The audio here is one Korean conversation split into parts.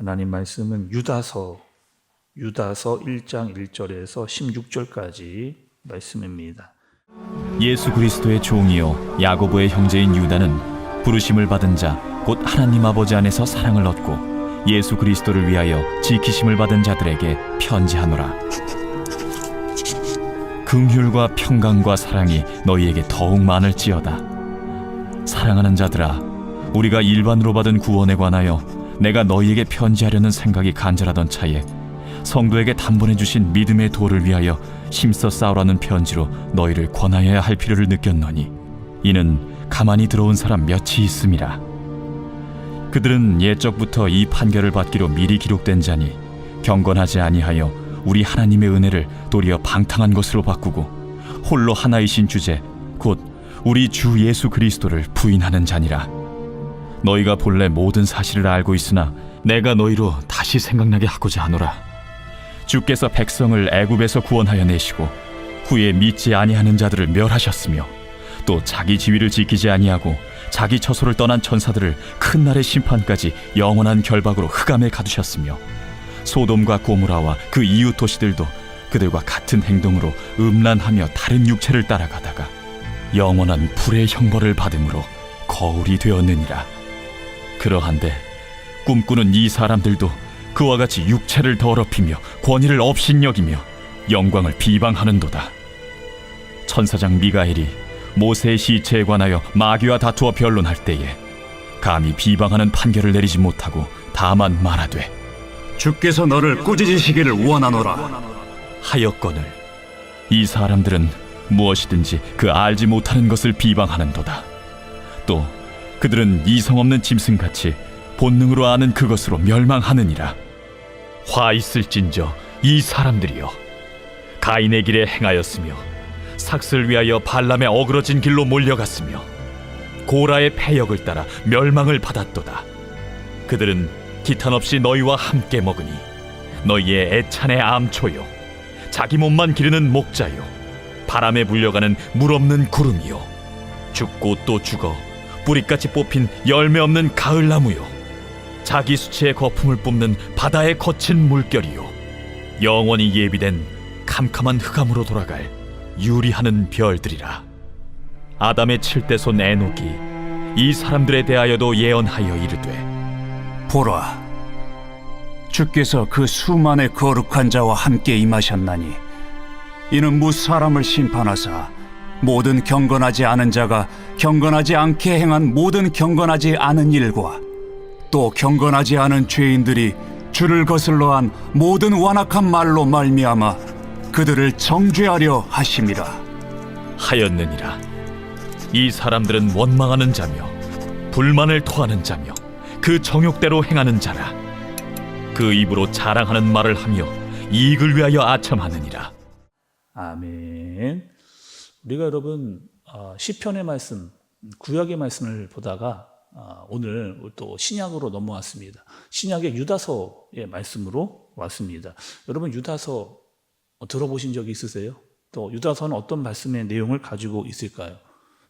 하나님 말씀은 유다서 1장 1절에서 16절까지 말씀입니다. 예수 그리스도의 종이요 야고보의 형제인 유다는 부르심을 받은 자 곧 하나님 아버지 안에서 사랑을 얻고 예수 그리스도를 위하여 지키심을 받은 자들에게 편지하노라. 긍휼과 평강과 사랑이 너희에게 더욱 많을지어다. 사랑하는 자들아, 우리가 일반으로 받은 구원에 관하여 내가 너희에게 편지하려는 생각이 간절하던 차에 성도에게 단번에 주신 믿음의 도를 위하여 힘써 싸우라는 편지로 너희를 권하여야 할 필요를 느꼈노니 이는 가만히 들어온 사람 몇이 있음이라. 그들은 옛적부터 이 판결을 받기로 미리 기록된 자니 경건하지 아니하여 우리 하나님의 은혜를 도리어 방탕한 것으로 바꾸고 홀로 하나이신 주제 곧 우리 주 예수 그리스도를 부인하는 자니라. 너희가 본래 모든 사실을 알고 있으나 내가 너희로 다시 생각나게 하고자 하노라. 주께서 백성을 애굽에서 구원하여 내시고 후에 믿지 아니하는 자들을 멸하셨으며 또 자기 지위를 지키지 아니하고 자기 처소를 떠난 천사들을 큰 날의 심판까지 영원한 결박으로 흑암에 가두셨으며 소돔과 고모라와 그 이웃 도시들도 그들과 같은 행동으로 음란하며 다른 육체를 따라가다가 영원한 불의 형벌을 받음으로 거울이 되었느니라. 그러한데 꿈꾸는 이 사람들도 그와 같이 육체를 더럽히며 권위를 업신여기며 영광을 비방하는도다. 천사장 미가엘이 모세의 시체에 관하여 마귀와 다투어 변론할 때에 감히 비방하는 판결을 내리지 못하고 다만 말하되 주께서 너를 꾸짖으시기를 원하노라 하였거늘 이 사람들은 무엇이든지 그 알지 못하는 것을 비방하는도다. 또 그들은 이성 없는 짐승같이 본능으로 아는 그것으로 멸망하느니라. 화 있을진저 이 사람들이여, 가인의 길에 행하였으며 삭슬 위하여 발람의 어그러진 길로 몰려갔으며 고라의 패역을 따라 멸망을 받았도다. 그들은 기탄 없이 너희와 함께 먹으니 너희의 애찬의 암초요 자기 몸만 기르는 목자요 바람에 불려가는 물 없는 구름이요 죽고 또 죽어 뿌리같이 뽑힌 열매 없는 가을나무요 자기 수치의 거품을 뿜는 바다의 거친 물결이요 영원히 예비된 캄캄한 흑암으로 돌아갈 유리하는 별들이라. 아담의 7대손 에녹이 이 사람들에 대하여도 예언하여 이르되 보라, 주께서 그 수만의 거룩한 자와 함께 임하셨나니 이는 무 사람을 심판하사 모든 경건하지 않은 자가 경건하지 않게 행한 모든 경건하지 않은 일과 또 경건하지 않은 죄인들이 주를 거슬러 한 모든 완악한 말로 말미암아 그들을 정죄하려 하심이라 하였느니라. 이 사람들은 원망하는 자며 불만을 토하는 자며 그 정욕대로 행하는 자라. 그 입으로 자랑하는 말을 하며 이익을 위하여 아첨하느니라. 아멘. 우리가 여러분 시편의 말씀, 구약의 말씀을 보다가 오늘 또 신약으로 넘어왔습니다. 신약의 유다서의 말씀으로 왔습니다. 여러분 유다서 들어보신 적이 있으세요? 또 유다서는 어떤 말씀의 내용을 가지고 있을까요?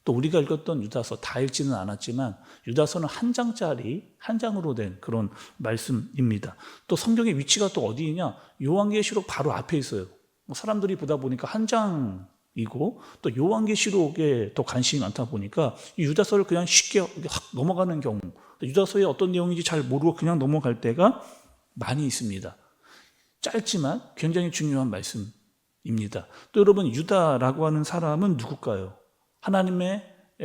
또 우리가 읽었던 유다서 다 읽지는 않았지만 유다서는 한 장짜리 한 장으로 된 그런 말씀입니다. 또 성경의 위치가 또 어디이냐? 요한계시록 바로 앞에 있어요. 사람들이 보다 보니까 한 장이고 또 요한계시록에 또 관심이 많다 보니까 이 유다서를 그냥 쉽게 확 넘어가는 경우, 유다서의 어떤 내용인지 잘 모르고 그냥 넘어갈 때가 많이 있습니다. 짧지만 굉장히 중요한 말씀입니다. 또 여러분 유다라고 하는 사람은 누굴까요? 하나님의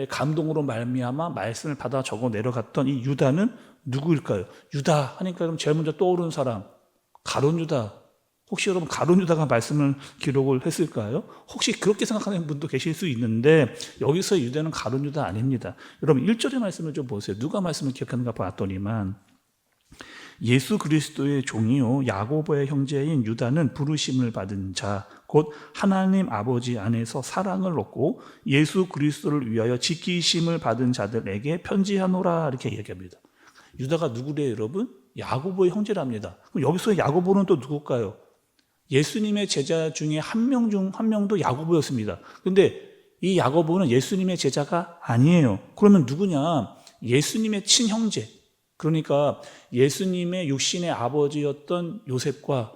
감동으로 말미암아 말씀을 받아 적어 내려갔던 이 유다는 누구일까요? 유다 하니까 그럼 제일 먼저 떠오르는 사람 가룟 유다. 혹시 여러분 가룟 유다가 말씀을 기록을 했을까요? 혹시 그렇게 생각하는 분도 계실 수 있는데 여기서의 유다는 가룟 유다 아닙니다. 여러분 1절의 말씀을 좀 보세요. 누가 말씀을 기억하는가 봤더니만 예수 그리스도의 종이요 야고보의 형제인 유다는 부르심을 받은 자 곧 하나님 아버지 안에서 사랑을 얻고 예수 그리스도를 위하여 지키심을 받은 자들에게 편지하노라 이렇게 얘기합니다. 유다가 누구래요 여러분? 야고보의 형제랍니다. 그럼 여기서 야고보는 또 누굴까요? 예수님의 제자 중에 한 명도 야고보였습니다. 그런데 이 야고보는 예수님의 제자가 아니에요. 그러면 누구냐? 예수님의 친형제, 그러니까 예수님의 육신의 아버지였던 요셉과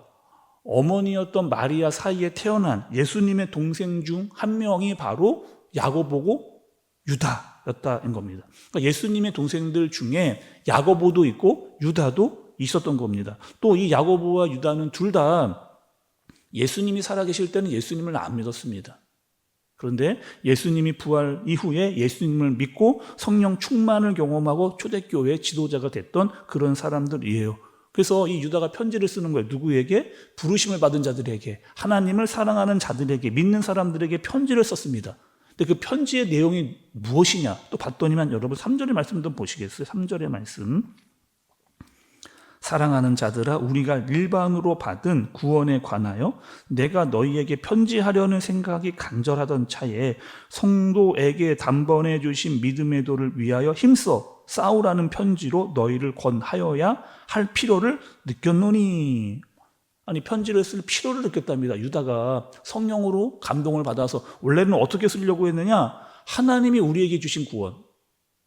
어머니였던 마리아 사이에 태어난 예수님의 동생 중 한 명이 바로 야고보고 유다였다는 겁니다. 그러니까 예수님의 동생들 중에 야고보도 있고 유다도 있었던 겁니다. 또 이 야고보와 유다는 둘 다 예수님이 살아계실 때는 예수님을 안 믿었습니다. 그런데 예수님이 부활 이후에 예수님을 믿고 성령 충만을 경험하고 초대교회 지도자가 됐던 그런 사람들이에요. 그래서 이 유다가 편지를 쓰는 거예요. 누구에게? 부르심을 받은 자들에게, 하나님을 사랑하는 자들에게, 믿는 사람들에게 편지를 썼습니다. 근데 그 편지의 내용이 무엇이냐? 또 봤더니만 여러분 3절의 말씀 좀 보시겠어요? 3절의 말씀. 사랑하는 자들아, 우리가 일반으로 받은 구원에 관하여 내가 너희에게 편지하려는 생각이 간절하던 차에 성도에게 단번에 주신 믿음의 도를 위하여 힘써 싸우라는 편지로 너희를 권하여야 할 필요를 느꼈노니. 아니, 편지를 쓸 필요를 느꼈답니다. 유다가 성령으로 감동을 받아서. 원래는 어떻게 쓰려고 했느냐? 하나님이 우리에게 주신 구원,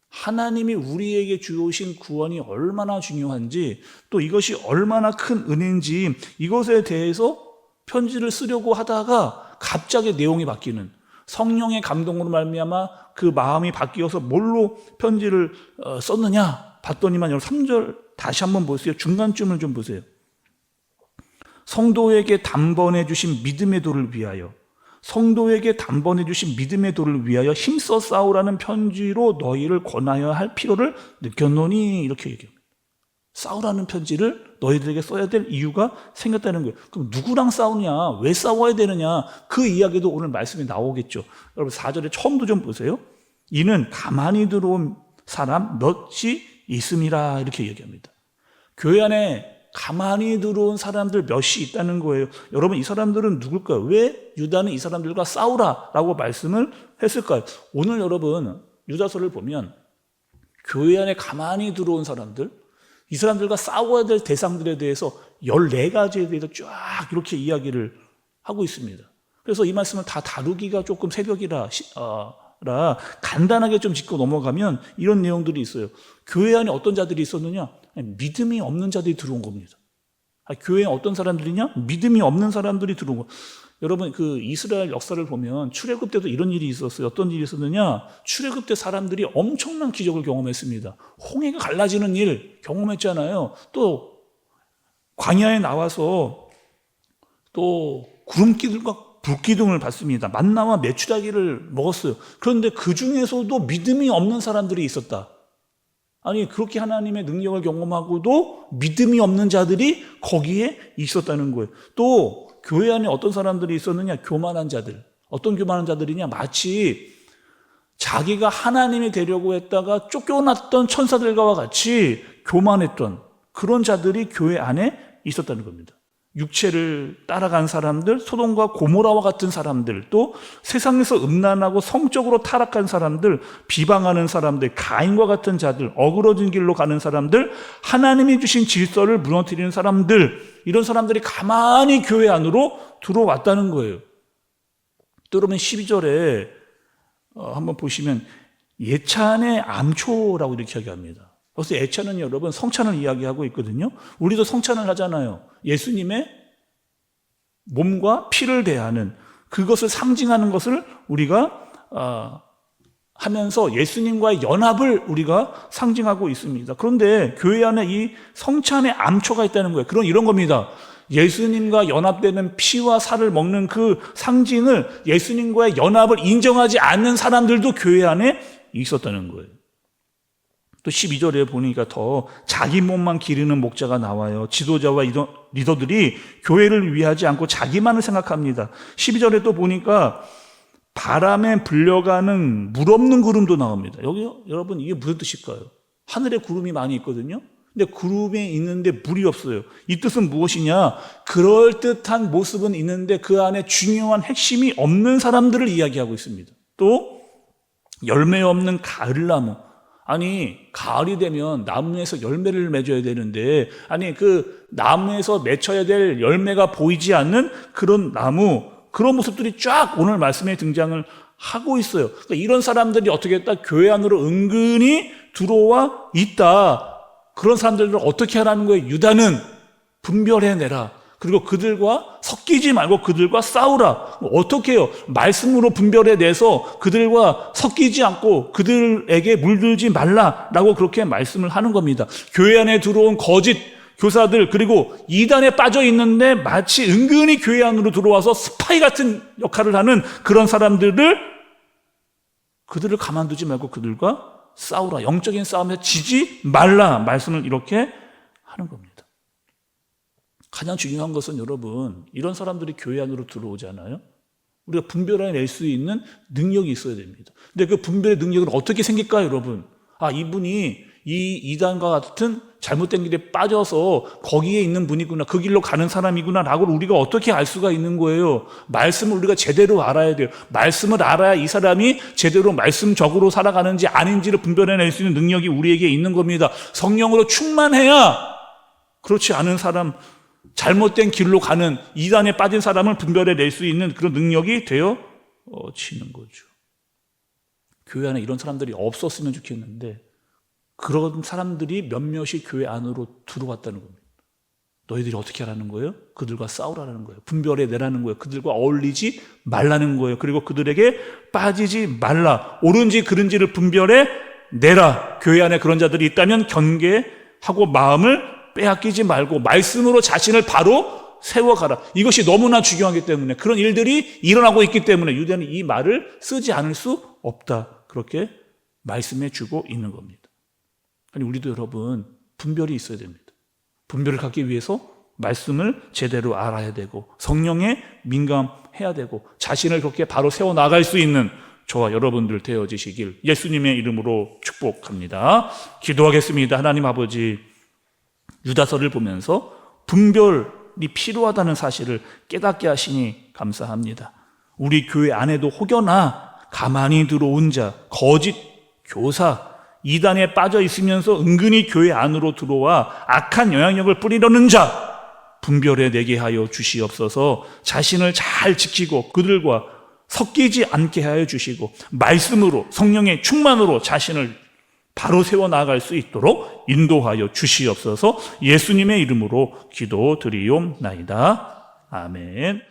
하나님이 우리에게 주신 구원이 얼마나 중요한지, 또 이것이 얼마나 큰 은혜인지, 이것에 대해서 편지를 쓰려고 하다가 갑자기 내용이 바뀌는, 성령의 감동으로 말미암아 그 마음이 바뀌어서 뭘로 편지를 썼느냐 봤더니만 여러분 3절 다시 한번 보세요. 중간쯤을 좀 보세요. 성도에게 단번에 주신 믿음의 도를 위하여, 성도에게 단번에 주신 믿음의 도를 위하여 힘써 싸우라는 편지로 너희를 권하여 할 필요를 느꼈노니. 이렇게 얘기합니다. 싸우라는 편지를 너희들에게 써야 될 이유가 생겼다는 거예요. 그럼 누구랑 싸우냐? 왜 싸워야 되느냐? 그 이야기도 오늘 말씀에 나오겠죠. 여러분 4절에 처음도 좀 보세요. 이는 가만히 들어온 사람 몇이 있음이라. 이렇게 얘기합니다. 교회 안에 가만히 들어온 사람들 몇이 있다는 거예요. 여러분, 이 사람들은 누굴까요? 왜 유다는 이 사람들과 싸우라라고 말씀을 했을까요? 오늘 여러분 유다서를 보면 교회 안에 가만히 들어온 사람들, 이 사람들과 싸워야 될 대상들에 대해서 14가지에 대해서 쫙 이렇게 이야기를 하고 있습니다. 그래서 이 말씀을 다 다루기가 조금 새벽이라 간단하게 좀 짚고 넘어가면 이런 내용들이 있어요. 교회 안에 어떤 자들이 있었느냐? 믿음이 없는 자들이 들어온 겁니다. 교회에 어떤 사람들이냐? 믿음이 없는 사람들이 들어온 거. 여러분, 그 이스라엘 역사를 보면 출애굽 때도 이런 일이 있었어요. 어떤 일이 있었느냐? 출애굽 때 사람들이 엄청난 기적을 경험했습니다. 홍해가 갈라지는 일 경험했잖아요. 또 광야에 나와서 또 구름기둥과 불기둥을 받습니다. 만나와 메추라기를 먹었어요. 그런데 그 중에서도 믿음이 없는 사람들이 있었다. 아니, 그렇게 하나님의 능력을 경험하고도 믿음이 없는 자들이 거기에 있었다는 거예요. 또 교회 안에 어떤 사람들이 있었느냐? 교만한 자들. 어떤 교만한 자들이냐? 마치 자기가 하나님이 되려고 했다가 쫓겨났던 천사들과 같이 교만했던 그런 자들이 교회 안에 있었다는 겁니다. 육체를 따라간 사람들, 소돔과 고모라와 같은 사람들, 또 세상에서 음란하고 성적으로 타락한 사람들, 비방하는 사람들, 가인과 같은 자들, 어그러진 길로 가는 사람들, 하나님이 주신 질서를 무너뜨리는 사람들, 이런 사람들이 가만히 교회 안으로 들어왔다는 거예요. 또 여러분 12절에 한번 보시면 예찬의 암초라고 이렇게 이야기합니다. 그래서 예찬은 여러분 성찬을 이야기하고 있거든요. 우리도 성찬을 하잖아요. 예수님의 몸과 피를 대하는, 그것을 상징하는 것을 우리가 하면서 예수님과의 연합을 우리가 상징하고 있습니다. 그런데 교회 안에 이 성찬의 암초가 있다는 거예요. 그런 이런 겁니다. 예수님과 연합되는 피와 살을 먹는 그 상징을, 예수님과의 연합을 인정하지 않는 사람들도 교회 안에 있었다는 거예요. 또 12절에 보니까 더 자기 몸만 기르는 목자가 나와요. 지도자와 리더들이 교회를 위하지 않고 자기만을 생각합니다. 12절에 또 보니까 바람에 불려가는 물 없는 구름도 나옵니다. 여기 여러분 이게 무슨 뜻일까요? 하늘에 구름이 많이 있거든요. 근데 구름이 있는데 물이 없어요. 이 뜻은 무엇이냐? 그럴듯한 모습은 있는데 그 안에 중요한 핵심이 없는 사람들을 이야기하고 있습니다. 또 열매 없는 가을나무. 아니, 가을이 되면 나무에서 열매를 맺어야 되는데, 아니, 그 나무에서 맺혀야 될 열매가 보이지 않는 그런 나무, 그런 모습들이 쫙 오늘 말씀에 등장을 하고 있어요. 그러니까 이런 사람들이 어떻게 했다? 교회 안으로 은근히 들어와 있다. 그런 사람들을 어떻게 하라는 거예요? 유다는 분별해내라. 그리고 그들과 섞이지 말고 그들과 싸우라. 어떻게 해요? 말씀으로 분별해내서 그들과 섞이지 않고 그들에게 물들지 말라라고 그렇게 말씀을 하는 겁니다. 교회 안에 들어온 거짓 교사들, 그리고 이단에 빠져 있는데 마치 은근히 교회 안으로 들어와서 스파이 같은 역할을 하는 그런 사람들을, 그들을 가만두지 말고 그들과 싸우라. 영적인 싸움에 지지 말라. 말씀을 이렇게 하는 겁니다. 가장 중요한 것은 여러분, 이런 사람들이 교회 안으로 들어오잖아요. 우리가 분별해낼 수 있는 능력이 있어야 됩니다. 근데 그 분별의 능력은 어떻게 생길까요, 여러분? 이분이 이 이단과 같은 잘못된 길에 빠져서 거기에 있는 분이구나, 그 길로 가는 사람이구나 라고 우리가 어떻게 알 수가 있는 거예요? 말씀을 우리가 제대로 알아야 돼요. 말씀을 알아야 이 사람이 제대로 말씀적으로 살아가는지 아닌지를 분별해낼 수 있는 능력이 우리에게 있는 겁니다. 성령으로 충만해야 그렇지 않은 사람, 잘못된 길로 가는 이단에 빠진 사람을 분별해낼 수 있는 그런 능력이 되어지는 거죠. 교회 안에 이런 사람들이 없었으면 좋겠는데 그런 사람들이 몇몇이 교회 안으로 들어왔다는 겁니다. 너희들이 어떻게 하라는 거예요? 그들과 싸우라는 거예요. 분별해내라는 거예요. 그들과 어울리지 말라는 거예요. 그리고 그들에게 빠지지 말라. 옳은지 그른지를 분별해내라. 교회 안에 그런 자들이 있다면 경계하고 마음을 빼앗기지 말고 말씀으로 자신을 바로 세워가라. 이것이 너무나 중요하기 때문에, 그런 일들이 일어나고 있기 때문에 유대는 이 말을 쓰지 않을 수 없다. 그렇게 말씀해 주고 있는 겁니다. 아니, 우리도 여러분 분별이 있어야 됩니다. 분별을 갖기 위해서 말씀을 제대로 알아야 되고 성령에 민감해야 되고 자신을 그렇게 바로 세워나갈 수 있는 저와 여러분들 되어지시길 예수님의 이름으로 축복합니다. 기도하겠습니다. 하나님 아버지, 유다서를 보면서 분별이 필요하다는 사실을 깨닫게 하시니 감사합니다. 우리 교회 안에도 혹여나 가만히 들어온 자, 거짓 교사, 이단에 빠져 있으면서 은근히 교회 안으로 들어와 악한 영향력을 뿌리려는 자 분별해내게 하여 주시옵소서. 자신을 잘 지키고 그들과 섞이지 않게 하여 주시고 말씀으로, 성령의 충만으로 자신을 바로 세워나갈 수 있도록 인도하여 주시옵소서. 예수님의 이름으로 기도드리옵나이다. 아멘.